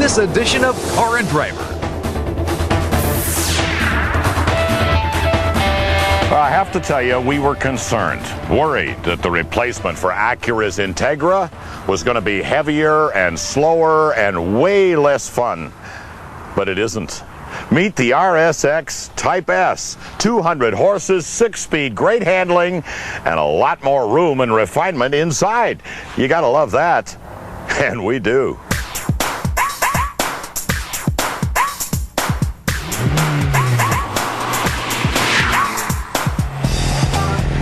this edition of Car and Driver. I have to tell you, we were concerned, worried that the replacement for Acura's Integra was going to be heavier and slower and way less fun. But it isn't. Meet the RSX Type S. 200 horses, 6-speed, great handling, and a lot more room and refinement inside. You gotta love that. And we do.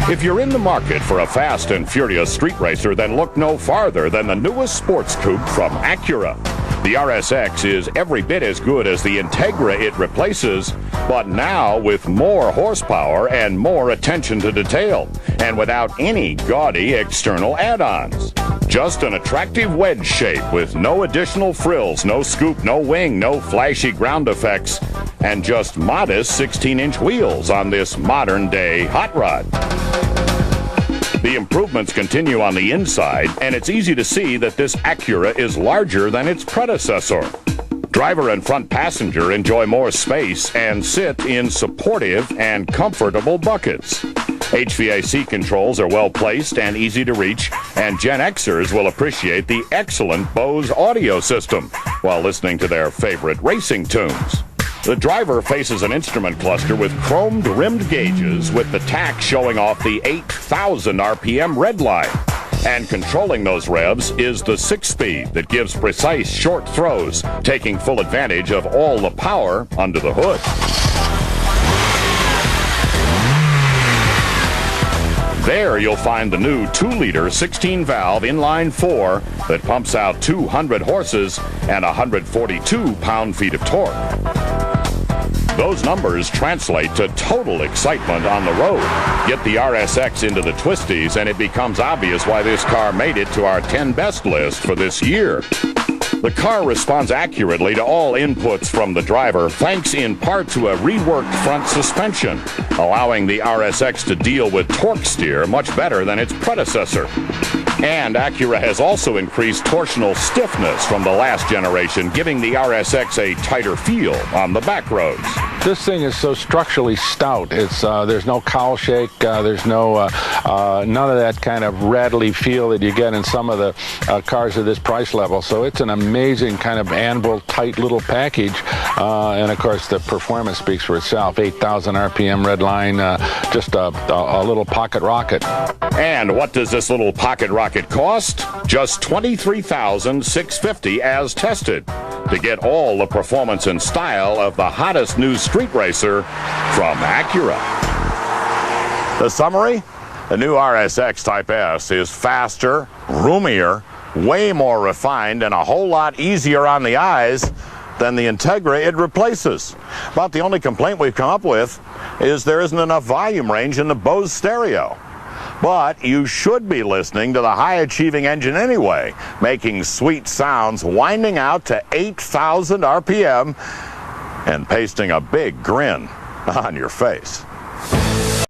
If you're in the market for a fast and furious street racer, then look no farther than the newest sports coupe from Acura. The RSX is every bit as good as the Integra it replaces, but now with more horsepower and more attention to detail, and without any gaudy external add-ons. Just an attractive wedge shape with no additional frills, no scoop, no wing, no flashy ground effects, and just modest 16-inch wheels on this modern-day hot rod. The improvements continue on the inside, and it's easy to see that this Acura is larger than its predecessor. Driver and front passenger enjoy more space and sit in supportive and comfortable buckets. HVAC controls are well placed and easy to reach, and Gen Xers will appreciate the excellent Bose audio system while listening to their favorite racing tunes. The driver faces an instrument cluster with chromed rimmed gauges with the tach showing off the 8,000 RPM red line. And controlling those revs is the 6-speed that gives precise short throws, taking full advantage of all the power under the hood. There you'll find the new 2-liter 16-valve inline-4 that pumps out 200 horses and 142 pound-feet of torque. Those numbers translate to total excitement on the road. Get the RSX into the twisties, and it becomes obvious why this car made it to our 10 best list for this year. The car responds accurately to all inputs from the driver, thanks in part to a reworked front suspension, allowing the RSX to deal with torque steer much better than its predecessor. And Acura has also increased torsional stiffness from the last generation, giving the RSX a tighter feel on the back roads. This thing is so structurally stout. It's there's no cowl shake. There's no none of that kind of rattly feel that you get in some of the cars of this price level. So it's an amazing kind of anvil tight little package. And of course the performance speaks for itself. 8,000 RPM red line, just a little pocket rocket. And what does this little pocket rocket cost? Just $23,650 as tested. To get all the performance and style of the hottest new street racer from Acura. The summary? The new RSX Type S is faster, roomier, way more refined, and a whole lot easier on the eyes than the Integra it replaces. About the only complaint we've come up with is there isn't enough volume range in the Bose stereo. But you should be listening to the high-achieving engine anyway, making sweet sounds, winding out to 8,000 RPM, and pasting a big grin on your face.